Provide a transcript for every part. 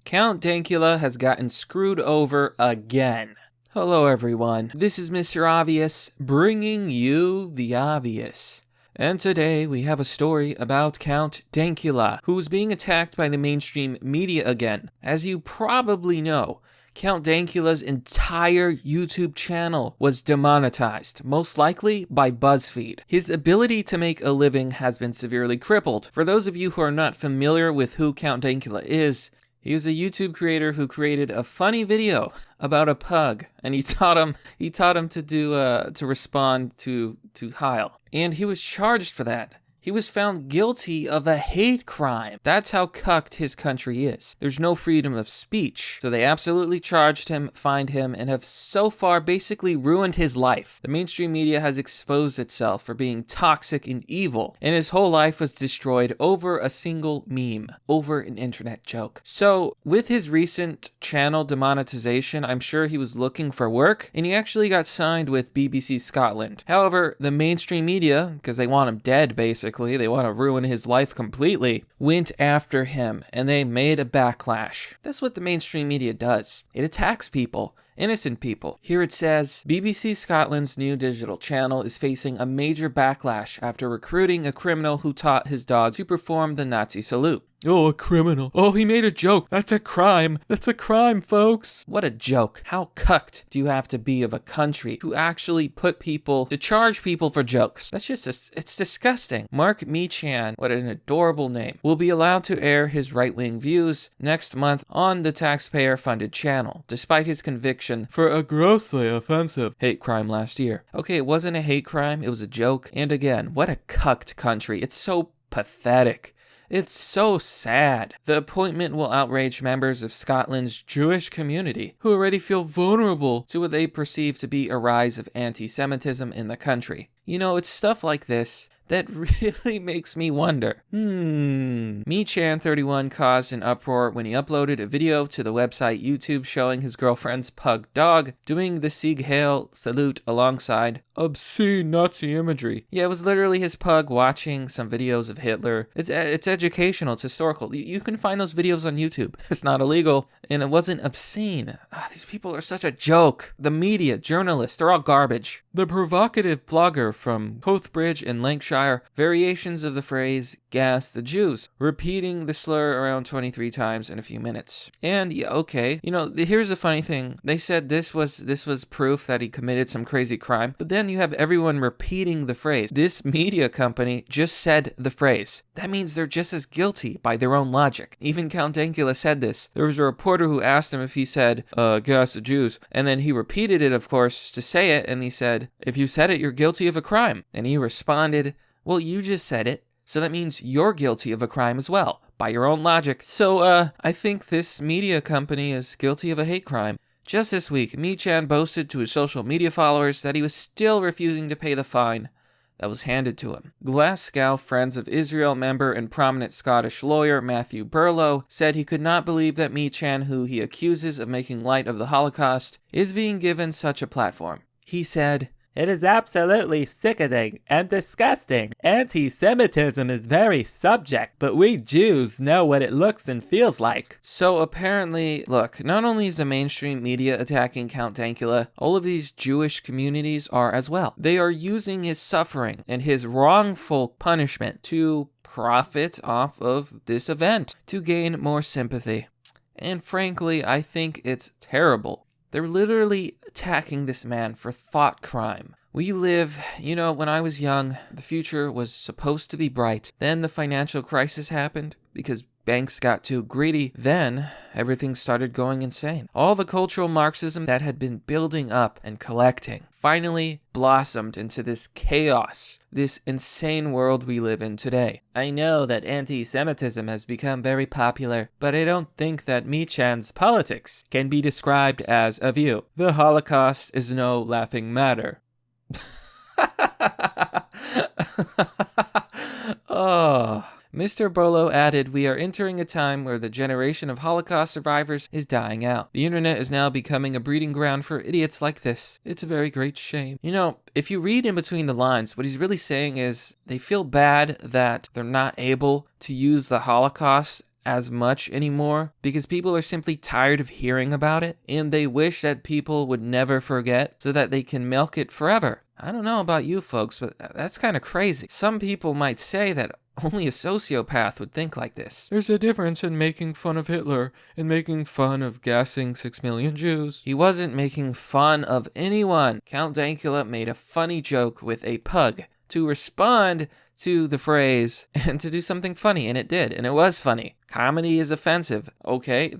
Count Dankula has gotten screwed over again. Hello everyone, this is Mr. Obvious, bringing you the obvious. And today we have a story about Count Dankula, who's being attacked by the mainstream media again. As you probably know, Count Dankula's entire YouTube channel was demonetized, most likely by BuzzFeed. His ability to make a living has been severely crippled. For those of you who are not familiar with who Count Dankula is, he was a YouTube creator who created a funny video about a pug, and he taught him to respond to Heil. And he was charged for that. He was found guilty of a hate crime. That's how cucked his country is. There's no freedom of speech. So they absolutely charged him, fined him, and have so far basically ruined his life. The mainstream media has exposed itself for being toxic and evil, and his whole life was destroyed over a single meme, over an internet joke. So with his recent channel demonetization, I'm sure he was looking for work, and he actually got signed with BBC Scotland. However, the mainstream media, because they want him dead basically, they want to ruin his life completely, went after him, and they made a backlash. That's what the mainstream media does. It attacks people. Innocent people. Here it says, BBC Scotland's new digital channel is facing a major backlash after recruiting a criminal who taught his dog to perform the Nazi salute. Oh, a criminal. Oh, he made a joke. That's a crime. That's a crime, folks. What a joke. How cucked do you have to be of a country to actually to charge people for jokes? It's disgusting. Mark Meechan, what an adorable name, will be allowed to air his right-wing views next month on the taxpayer-funded channel, despite his conviction for a grossly offensive hate crime last year. Okay, it wasn't a hate crime, it was a joke. And again, what a cucked country. It's so pathetic. It's so sad. The appointment will outrage members of Scotland's Jewish community, who already feel vulnerable to what they perceive to be a rise of anti-Semitism in the country. You know, it's stuff like this that really makes me wonder. Meechan31 caused an uproar when he uploaded a video to the website YouTube showing his girlfriend's pug dog doing the Sieg Heil salute alongside obscene Nazi imagery. Yeah, it was literally his pug watching some videos of Hitler. It's educational, it's historical. You can find those videos on YouTube. It's not illegal, and it wasn't obscene. These people are such a joke. The media, journalists, they're all garbage. The provocative blogger from Cothbridge in Lancashire, variations of the phrase, gas the Jews, repeating the slur around 23 times in a few minutes. And yeah, okay, you know, here's the funny thing. They said this was proof that he committed some crazy crime, but then you have everyone repeating the phrase. This media company just said the phrase. That means they're just as guilty by their own logic. Even Count Dankula said this. There was a reporter who asked him if he said, gas the Jews, and then he repeated it, of course, to say it, and he said, if you said it, you're guilty of a crime. And he responded, well, you just said it, so that means you're guilty of a crime as well, by your own logic. So, I think this media company is guilty of a hate crime. Just this week, Meechan boasted to his social media followers that he was still refusing to pay the fine that was handed to him. Glasgow Friends of Israel member and prominent Scottish lawyer Matthew Burlow said he could not believe that Meechan, who he accuses of making light of the Holocaust, is being given such a platform. He said, "It is absolutely sickening and disgusting. Anti-Semitism is very subject, but we Jews know what it looks and feels like." So apparently, look, not only is the mainstream media attacking Count Dankula, all of these Jewish communities are as well. They are using his suffering and his wrongful punishment to profit off of this event, to gain more sympathy. And frankly, I think it's terrible. They're literally attacking this man for thought crime. We live, you know, when I was young, the future was supposed to be bright. Then the financial crisis happened because banks got too greedy. Then everything started going insane. All the cultural Marxism that had been building up and collecting finally blossomed into this chaos, this insane world we live in today. I know that anti-Semitism has become very popular, but I don't think that Meechan's politics can be described as a view. The Holocaust is no laughing matter. Oh. Mr. Burlow added, "We are entering a time where the generation of Holocaust survivors is dying out. The internet is now becoming a breeding ground for idiots like this. It's a very great shame." You know, if you read in between the lines, what he's really saying is they feel bad that they're not able to use the Holocaust as much anymore because people are simply tired of hearing about it, and they wish that people would never forget so that they can milk it forever. I don't know about you folks, but that's kind of crazy. Some people might say that only a sociopath would think like this. There's a difference in making fun of Hitler and making fun of gassing 6 million Jews. He wasn't making fun of anyone. Count Dankula made a funny joke with a pug to respond to the phrase and to do something funny, and it did, and it was funny. Comedy is offensive, okay?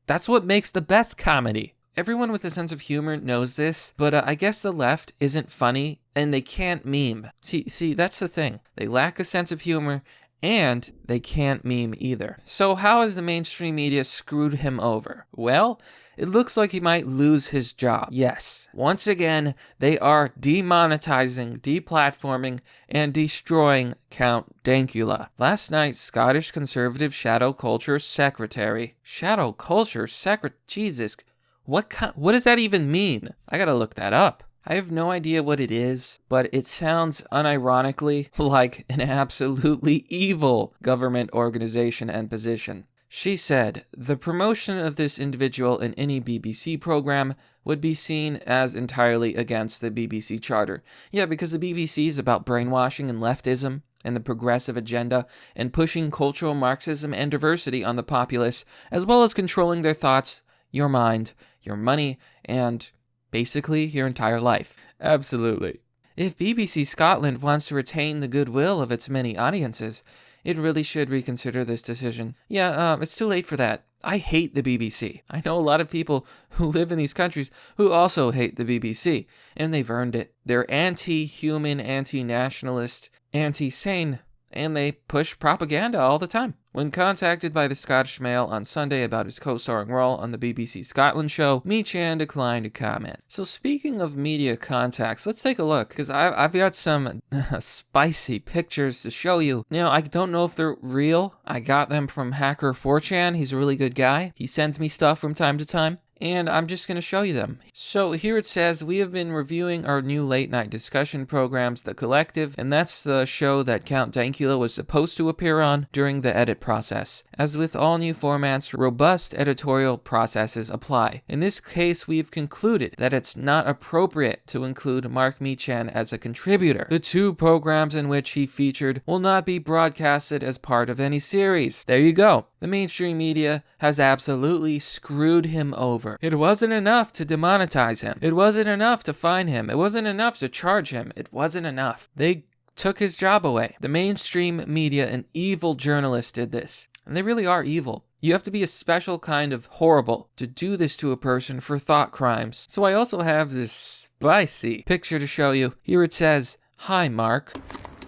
That's what makes the best comedy. Everyone with a sense of humor knows this, but I guess the left isn't funny, and they can't meme. See, that's the thing. They lack a sense of humor, and they can't meme either. So how has the mainstream media screwed him over? Well, it looks like he might lose his job. Yes, once again, they are demonetizing, deplatforming, and destroying Count Dankula. Last night, Scottish Conservative Shadow Culture Secretary. Shadow Culture Secretary? Jesus. What does that even mean? I gotta look that up. I have no idea what it is, but it sounds unironically like an absolutely evil government organization and position. She said, the promotion of this individual in any BBC program would be seen as entirely against the BBC charter. Yeah, because the BBC is about brainwashing and leftism and the progressive agenda and pushing cultural Marxism and diversity on the populace, as well as controlling their thoughts, your mind, your money, and basically your entire life. Absolutely. If BBC Scotland wants to retain the goodwill of its many audiences, it really should reconsider this decision. Yeah, it's too late for that. I hate the BBC. I know a lot of people who live in these countries who also hate the BBC, and they've earned it. They're anti-human, anti-nationalist, anti-sane, and they push propaganda all the time. When contacted by the Scottish Mail on Sunday about his co-starring role on the BBC Scotland show, Meechan declined to comment. So speaking of media contacts, let's take a look, because I've got some spicy pictures to show you. Now, I don't know if they're real. I got them from Hacker 4chan. He's a really good guy. He sends me stuff from time to time, and I'm just going to show you them. So here it says, we have been reviewing our new late night discussion programs, The Collective, and that's the show that Count Dankula was supposed to appear on during the edit process. As with all new formats, robust editorial processes apply. In this case, we've concluded that it's not appropriate to include Mark Meechan as a contributor. The 2 programs in which he featured will not be broadcasted as part of any series. There you go. The mainstream media has absolutely screwed him over. It wasn't enough to demonetize him. It wasn't enough to fine him. It wasn't enough to charge him. It wasn't enough. They took his job away. The mainstream media and evil journalists did this. And they really are evil. You have to be a special kind of horrible to do this to a person for thought crimes. So I also have this spicy picture to show you. Here it says, "Hi, Mark.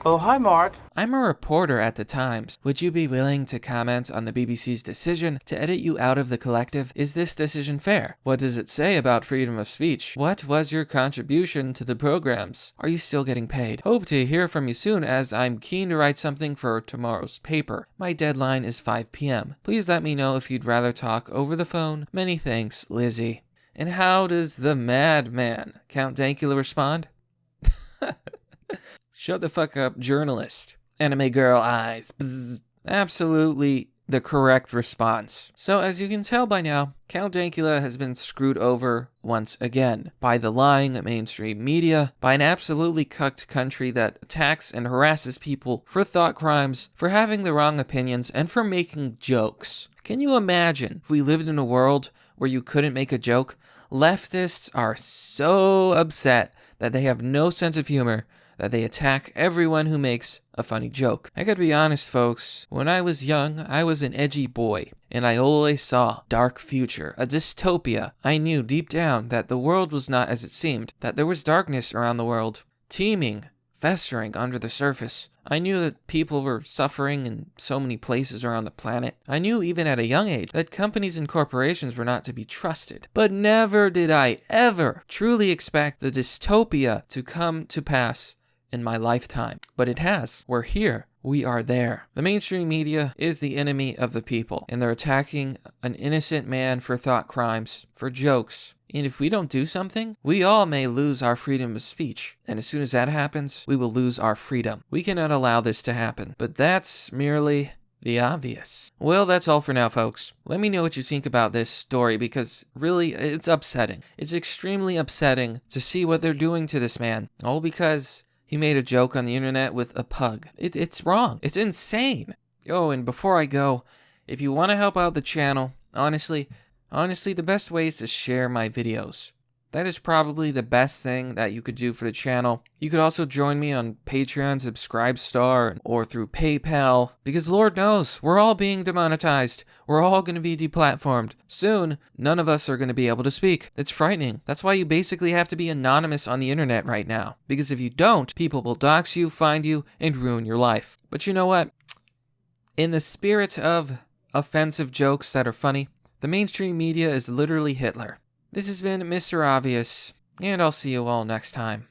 Oh, hi, Mark. I'm a reporter at the Times. Would you be willing to comment on the BBC's decision to edit you out of The Collective? Is this decision fair? What does it say about freedom of speech? What was your contribution to the programs? Are you still getting paid? Hope to hear from you soon, as I'm keen to write something for tomorrow's paper. My deadline is 5 p.m. Please let me know if you'd rather talk over the phone. Many thanks, Lizzie." And how does the madman Count Dankula respond? Shut the fuck up, journalist. Anime girl eyes. Bzz. Absolutely the correct response. So as you can tell by now, Count Dankula has been screwed over once again by the lying mainstream media, by an absolutely cucked country that attacks and harasses people for thought crimes, for having the wrong opinions, and for making jokes. Can you imagine if we lived in a world where you couldn't make a joke? Leftists are so upset that they have no sense of humor that they attack everyone who makes a funny joke. I gotta be honest, folks. When I was young, I was an edgy boy, and I always saw dark future, a dystopia. I knew deep down that the world was not as it seemed, that there was darkness around the world, teeming, festering under the surface. I knew that people were suffering in so many places around the planet. I knew even at a young age that companies and corporations were not to be trusted. But never did I ever truly expect the dystopia to come to pass in my lifetime. But it has. We're here. We are there. The mainstream media is the enemy of the people, and they're attacking an innocent man for thought crimes, for jokes. And if we don't do something, we all may lose our freedom of speech. And as soon as that happens, we will lose our freedom. We cannot allow this to happen. But that's merely the obvious. Well, that's all for now, folks. Let me know what you think about this story because really, it's upsetting. It's extremely upsetting to see what they're doing to this man, all because he made a joke on the internet with a pug. It's wrong. It's insane. Oh, and before I go, if you want to help out the channel, honestly, the best way is to share my videos. That is probably the best thing that you could do for the channel. You could also join me on Patreon, Subscribestar, or through PayPal, because Lord knows, we're all being demonetized. We're all going to be deplatformed. Soon, none of us are going to be able to speak. It's frightening. That's why you basically have to be anonymous on the internet right now, because if you don't, people will dox you, find you, and ruin your life. But you know what? In the spirit of offensive jokes that are funny, the mainstream media is literally Hitler. This has been Mr. Obvious, and I'll see you all next time.